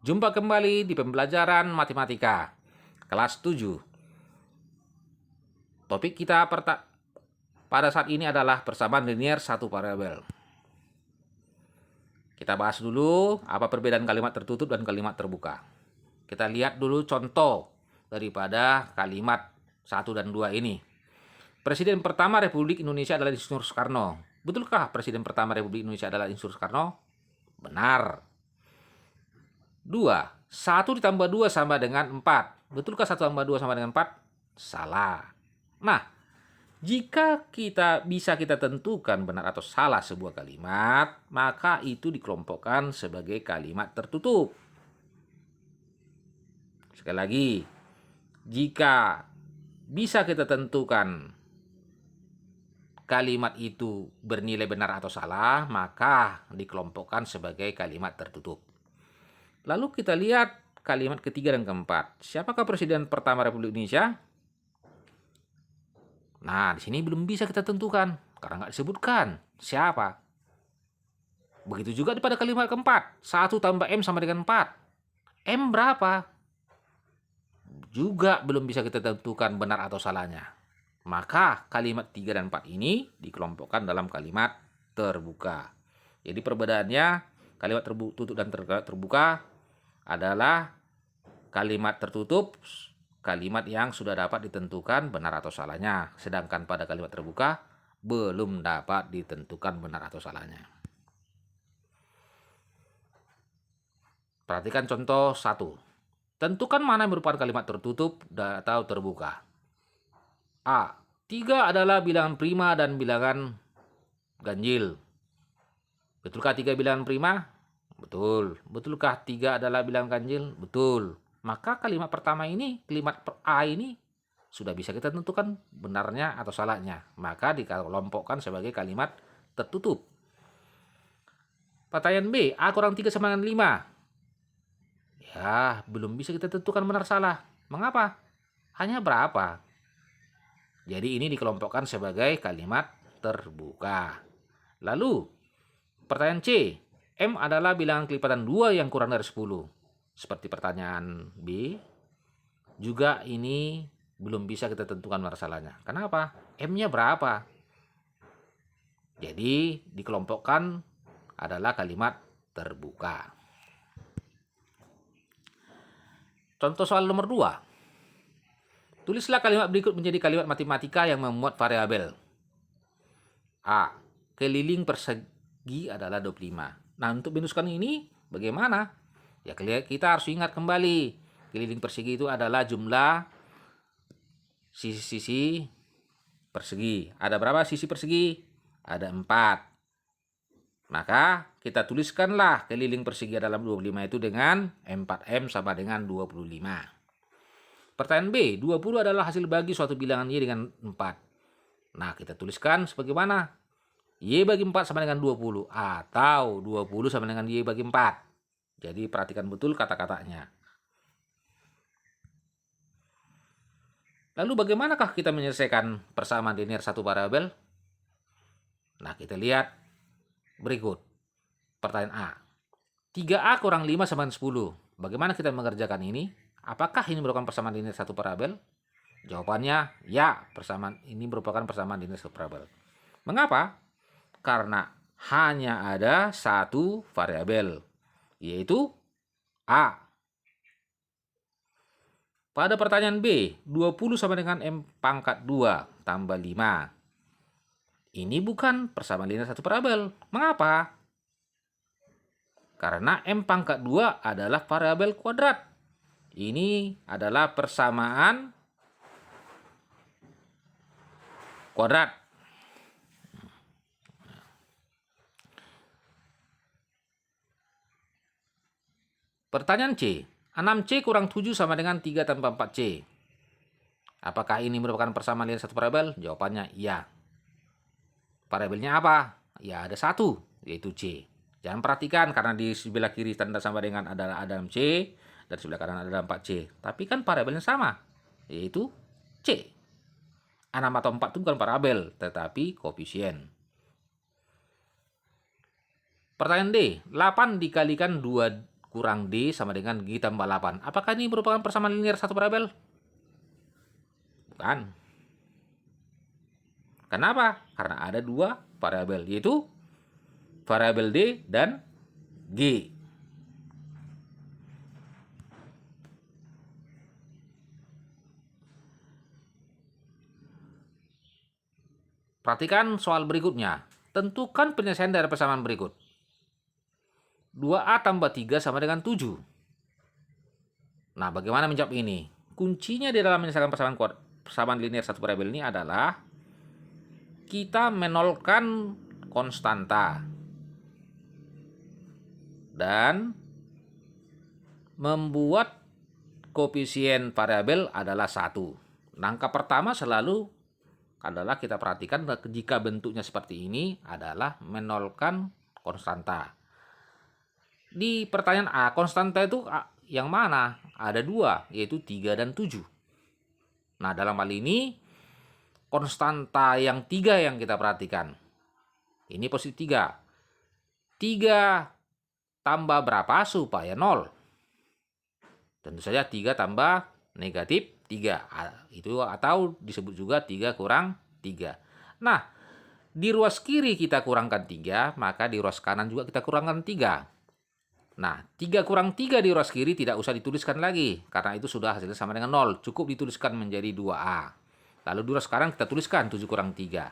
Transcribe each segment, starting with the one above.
Jumpa kembali di pembelajaran matematika kelas 7. Topik kita pada saat ini adalah persamaan linier satu variabel. Kita bahas dulu apa perbedaan kalimat tertutup dan kalimat terbuka. Kita lihat dulu contoh daripada kalimat 1 dan 2 ini. Presiden pertama Republik Indonesia adalah Insinyur Soekarno. Betulkah Presiden pertama Republik Indonesia adalah Insinyur Soekarno? Benar. 2. 1 ditambah 2 sama dengan 4. Betulkah 1 tambah 2 sama dengan 4? Salah. Nah, jika kita tentukan benar atau salah sebuah kalimat, maka itu dikelompokkan sebagai kalimat tertutup. Sekali lagi, jika bisa kita tentukan kalimat itu bernilai benar atau salah, maka dikelompokkan sebagai kalimat tertutup. Lalu kita lihat kalimat ketiga dan keempat. Siapakah Presiden pertama Republik Indonesia? Nah, di sini belum bisa kita tentukan karena nggak disebutkan siapa. Begitu juga pada kalimat keempat. 1 tambah M sama dengan 4. M berapa? Juga belum bisa kita tentukan benar atau salahnya. Maka kalimat 3 dan 4 ini dikelompokkan dalam kalimat terbuka. Jadi perbedaannya kalimat tertutup dan terbuka adalah kalimat tertutup, kalimat yang sudah dapat ditentukan benar atau salahnya. Sedangkan pada kalimat terbuka, belum dapat ditentukan benar atau salahnya. Perhatikan contoh 1. Tentukan mana yang merupakan kalimat tertutup atau terbuka. A. 3 adalah bilangan prima dan bilangan ganjil. Betulkah 3 bilangan prima? Betul. Betulkah 3 adalah bilangan ganjil? Betul. Maka kalimat pertama ini, kalimat A ini sudah bisa kita tentukan benarnya atau salahnya. Maka dikelompokkan sebagai kalimat tertutup. Pertanyaan B, A kurang 3 sama dengan 5. Ya, belum bisa kita tentukan benar salah. Mengapa? Hanya berapa? Jadi ini dikelompokkan sebagai kalimat terbuka. Lalu, pertanyaan C, M adalah bilangan kelipatan 2 yang kurang dari 10. Seperti pertanyaan B, juga ini belum bisa kita tentukan benar salahnya. Kenapa? M-nya berapa? Jadi dikelompokkan adalah kalimat terbuka. Contoh soal nomor 2. Tulislah kalimat berikut menjadi kalimat matematika yang memuat variabel. A. Keliling persegi adalah 25. Nah, untuk menunjukkan ini bagaimana? Ya, kita harus ingat kembali. Keliling persegi itu adalah jumlah sisi-sisi persegi. Ada berapa sisi persegi? Ada 4. Maka kita tuliskanlah keliling persegi dalam 25 itu dengan 4M sama dengan 25. Pertanyaan B, 20 adalah hasil bagi suatu bilangan Y dengan 4. Nah, kita tuliskan sebagaimana? Y bagi 4 sama dengan 20 atau 20 sama dengan Y bagi 4. Jadi perhatikan betul kata-katanya. Lalu bagaimanakah kita menyelesaikan persamaan linier satu variabel? Nah, kita lihat berikut. Pertanyaan A. 3A kurang 5 sama dengan 10. Bagaimana kita mengerjakan ini? Apakah ini merupakan persamaan linier satu variabel? Jawabannya ya, persamaan ini merupakan persamaan linier satu variabel. Mengapa? Karena hanya ada satu variabel, yaitu A. Pada pertanyaan B, 20 sama dengan M pangkat 2 tambah 5. Ini bukan persamaan linier satu variabel. Mengapa? Karena M pangkat 2 adalah variabel kuadrat. Ini adalah persamaan kuadrat. Pertanyaan C, 6C kurang 7 sama dengan 3 tambah 4C. Apakah ini merupakan persamaan linier satu variabel? Jawabannya iya. Variabelnya apa? Ya, ada satu, yaitu C. Jangan perhatikan karena di sebelah kiri tanda sama dengan ada 6C, dan sebelah kanan ada 4C. Tapi kan variabelnya sama, yaitu C. 6 atau 4 itu bukan variabel, tetapi koefisien. Pertanyaan D, 8 dikalikan 2 kurang D sama dengan G tambah 8. Apakah ini merupakan persamaan linear satu variabel? Bukan. Kenapa? Karena ada dua variabel, yaitu variabel D dan G. Perhatikan soal berikutnya. Tentukan penyelesaian dari persamaan berikut. 2A tambah 3 sama dengan 7. Nah, bagaimana menjawab ini? Kuncinya di dalam menyelesaikan persamaan linear satu variabel ini adalah kita menolkan konstanta dan membuat koefisien variabel adalah 1. Langkah pertama selalu adalah kita perhatikan jika bentuknya seperti ini adalah menolkan konstanta. Di pertanyaan A, konstanta itu yang mana? Ada dua, yaitu 3 dan 7. Nah, dalam hal ini konstanta yang 3 yang kita perhatikan. Ini posisi 3. 3 tambah berapa supaya 0? Tentu saja 3 tambah negatif 3. Itu atau disebut juga 3 kurang 3. Nah, di ruas kiri kita kurangkan 3, maka di ruas kanan juga kita kurangkan 3. Nah, 3 kurang 3 di ruas kiri tidak usah dituliskan lagi, karena itu sudah hasilnya sama dengan 0. Cukup dituliskan menjadi 2A. Lalu di ruas kanan kita tuliskan 7 kurang 3.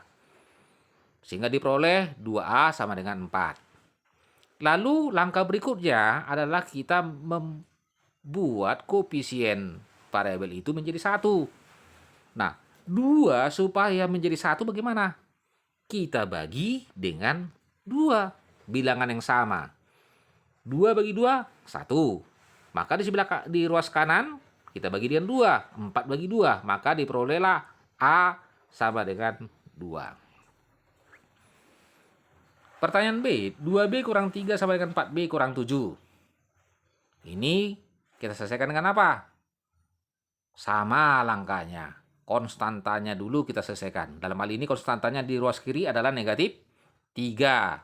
Sehingga diperoleh 2A sama dengan 4. Lalu langkah berikutnya adalah kita membuat koefisien variabel itu menjadi 1. Nah, 2 supaya menjadi 1 bagaimana? Kita bagi dengan 2, bilangan yang sama. 2 bagi 2, 1. Maka di ruas kanan kita bagi dengan 2, 4 bagi 2, maka diperolehlah A sama dengan 2. Pertanyaan B, 2B kurang 3 sama dengan 4B kurang 7. Ini kita selesaikan dengan apa? Sama langkahnya. Konstantanya dulu kita selesaikan. Dalam hal ini konstantanya di ruas kiri adalah negatif 3.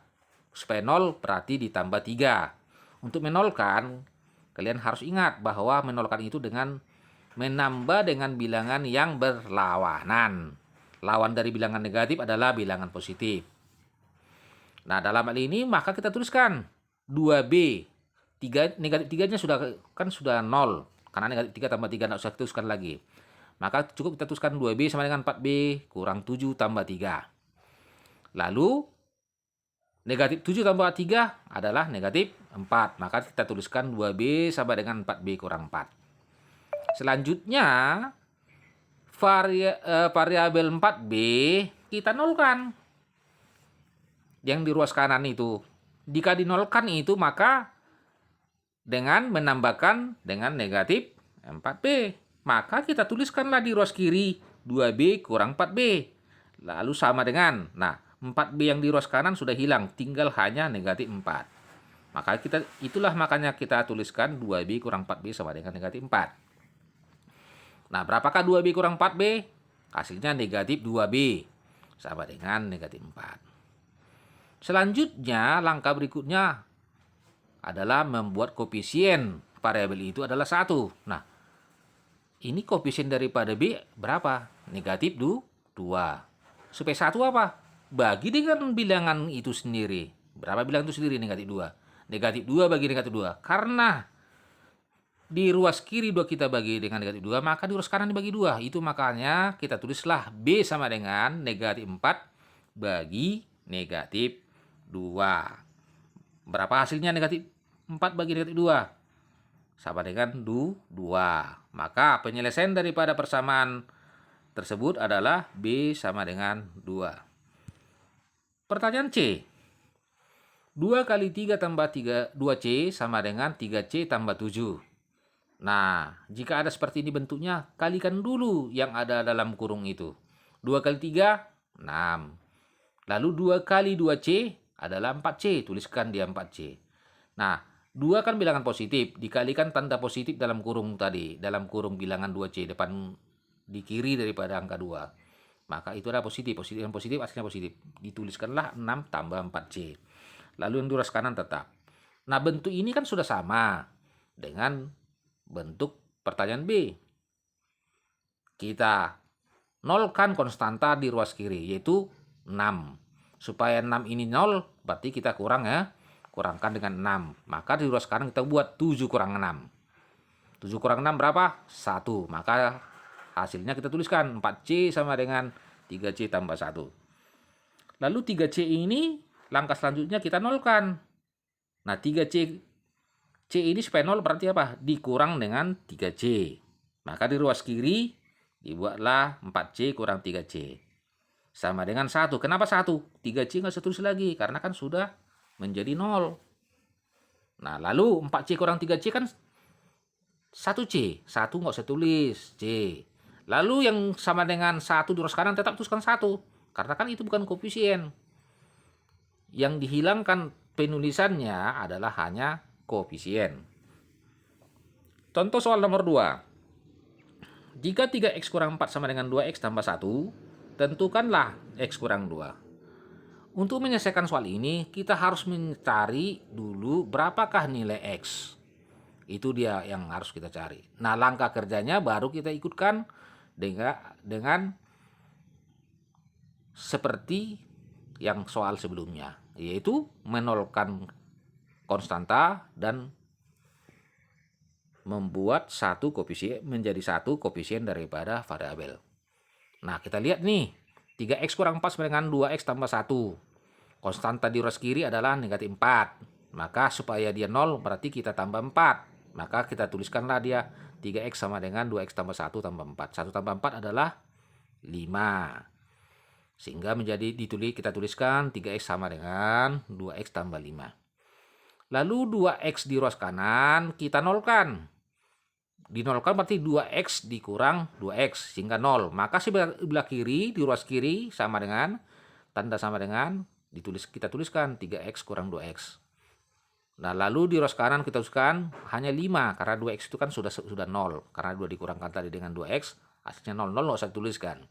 Supaya 0 berarti ditambah 3. Untuk menolkan, kalian harus ingat bahwa menolkan itu dengan menambah dengan bilangan yang berlawanan. Lawan dari bilangan negatif adalah bilangan positif. Nah, dalam hal ini maka kita tuliskan 2B. 3, negatif 3-nya sudah 0. Karena negatif 3 tambah 3 tidak usah tuliskan lagi. Maka cukup kita tuliskan 2B sama dengan 4B kurang 7 tambah 3. Lalu negatif 7 tambah 3 adalah negatif 4. Maka kita tuliskan 2B sama dengan 4B kurang 4. Selanjutnya variabel 4B kita nolkan. Yang di ruas kanan itu. Jika dinolkan itu maka dengan menambahkan dengan negatif 4B. Maka kita tuliskanlah di ruas kiri 2B kurang 4B. Lalu sama dengan, 4B yang di ruas kanan sudah hilang, tinggal hanya negatif 4. Makanya kita tuliskan 2B kurang 4B sama dengan negatif 4. Nah, berapakah 2B kurang 4B? Hasilnya negatif 2B sama dengan negatif 4. Selanjutnya, langkah berikutnya adalah membuat koefisien variabel itu adalah 1. Nah, ini koefisien daripada B berapa? Negatif 2. Supaya 1 apa? Bagi dengan bilangan itu sendiri. Berapa bilangan itu sendiri? Negatif 2. Negatif 2 bagi negatif 2. Karena di ruas kiri 2 kita bagi dengan negatif 2, maka di ruas kanan dibagi 2. Itu makanya kita tulislah B sama dengan negatif 4 bagi negatif 2. Berapa hasilnya negatif 4 bagi negatif 2? Sama dengan 2. Maka penyelesaian daripada persamaan tersebut adalah B sama dengan 2. Pertanyaan C. 2 kali 3 tambah 2C sama dengan 3C tambah 7. Nah, jika ada seperti ini bentuknya, kalikan dulu yang ada dalam kurung itu. 2 kali 3, 6. Lalu 2 kali 2C adalah 4C. Tuliskan dia 4C. Nah, 2 kan bilangan positif, dikalikan tanda positif dalam kurung tadi, dalam kurung bilangan 2C, depan di kiri daripada angka 2. Maka itu adalah positif, positif dan positif hasilnya positif. Dituliskanlah 6 tambah 4C. Lalu yang di ruas kanan tetap. Nah, bentuk ini kan sudah sama dengan bentuk pertanyaan B. Kita nolkan konstanta di ruas kiri, yaitu 6. Supaya 6 ini 0, berarti kita kurangkan dengan 6. Maka di ruas kanan kita buat 7 kurang 6. 7 kurang 6 berapa? 1. Maka hasilnya kita tuliskan 4C sama dengan 3C tambah 1. Lalu 3C ini langkah selanjutnya kita nolkan. Nah, 3C ini supaya 0 berarti apa? Dikurang dengan 3C. Maka di ruas kiri dibuatlah 4C kurang 3C. Sama dengan 1. Kenapa 1? 3C nggak usah tulis lagi, karena kan sudah menjadi 0. Nah, lalu 4C kurang 3C kan 1C. 1 nggak usah tulis, C. Lalu yang sama dengan 1 di ruas kanan tetap tuliskan 1. Karena kan itu bukan koefisien. Yang dihilangkan penulisannya adalah hanya koefisien. Contoh soal nomor 2. Jika 3x kurang 4 sama dengan 2x tambah 1, tentukanlah x kurang 2. Untuk menyelesaikan soal ini, kita harus mencari dulu berapakah nilai x. Itu dia yang harus kita cari. Nah, langkah kerjanya baru kita ikutkan dengan seperti yang soal sebelumnya, yaitu menolkan konstanta dan membuat satu koefisien menjadi satu koefisien daripada variabel. Nah, kita lihat nih, 3x kurang 4 sama dengan 2x tambah 1. Konstanta di ruas kiri adalah negatif 4. Maka supaya dia 0 berarti kita tambah 4. Maka kita tuliskanlah dia 3x sama dengan 2x tambah 1 tambah 4. 1 tambah 4 adalah 5. Sehingga kita tuliskan 3x sama dengan 2x tambah 5. Lalu 2x di ruas kanan kita nolkan. Dinolkan berarti 2x dikurang 2x sehingga 0. Maka sebelah kiri di ruas kiri sama dengan tanda sama dengan kita tuliskan 3x kurang 2x. Nah, lalu di ruas kanan kita tuliskan hanya 5 karena 2x itu kan sudah 0. Karena 2 dikurangkan tadi dengan 2x hasilnya 0. 0 nggak usah tuliskan.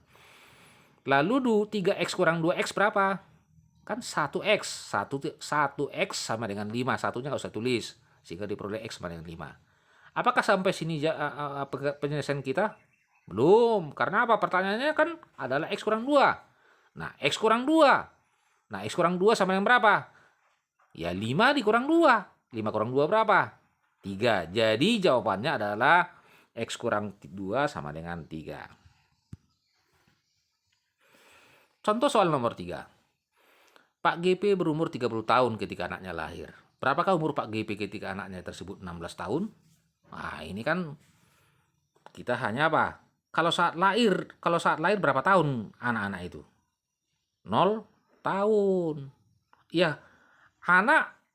Lalu 3x kurang 2x berapa? Kan 1x. 1x sama dengan 5. Satunya nggak usah tulis sehingga diperoleh x sama dengan 5. Apakah sampai sini penyelesaian kita? Belum. Karena apa? Pertanyaannya kan adalah x kurang 2. Nah, x kurang 2. Nah, x kurang 2 sama dengan berapa? Ya, 5 dikurang 2. 5 kurang 2 berapa? 3. Jadi jawabannya adalah x kurang 2 sama dengan 3. Contoh soal nomor 3. Pak GP berumur 30 tahun ketika anaknya lahir. Berapakah umur Pak GP ketika anaknya tersebut 16 tahun? Nah, ini kan kita hanya apa? Kalau saat lahir berapa tahun anak-anak itu? 0 tahun. Ya,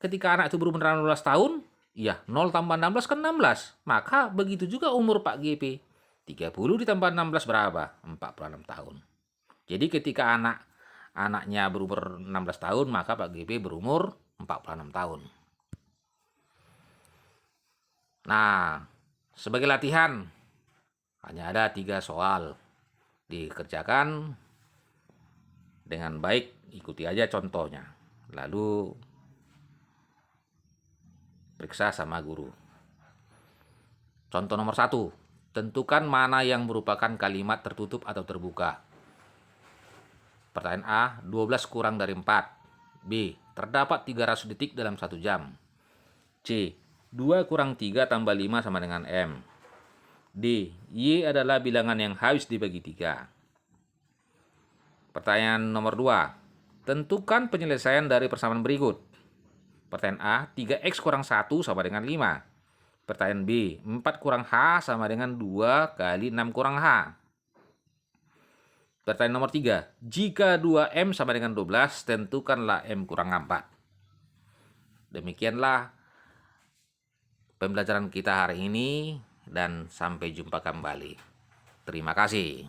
ketika anak itu berumur 16 tahun, ya 0 tambah 16 kan 16. Maka begitu juga umur Pak GP. 30 ditambah 16 berapa? 46 tahun. Jadi ketika anaknya berumur 16 tahun, maka Pak GP berumur 46 tahun. Nah, sebagai latihan, hanya ada 3 soal. Dikerjakan dengan baik, ikuti aja contohnya. Lalu periksa sama guru. Contoh nomor 1, tentukan mana yang merupakan kalimat tertutup atau terbuka. Pertanyaan A, 12 kurang dari 4. B, terdapat 300 detik dalam 1 jam. C, 2 kurang 3 tambah 5 sama dengan M. D, Y adalah bilangan yang habis dibagi 3. Pertanyaan nomor 2. Tentukan penyelesaian dari persamaan berikut. Pertanyaan A, 3x kurang 1 sama dengan 5. Pertanyaan B, 4 kurang H sama dengan 2 kali 6 kurang H. Pertanyaan nomor 3. Jika 2M sama dengan 12, tentukanlah M kurang 4. Demikianlah pembelajaran kita hari ini dan sampai jumpa kembali. Terima kasih.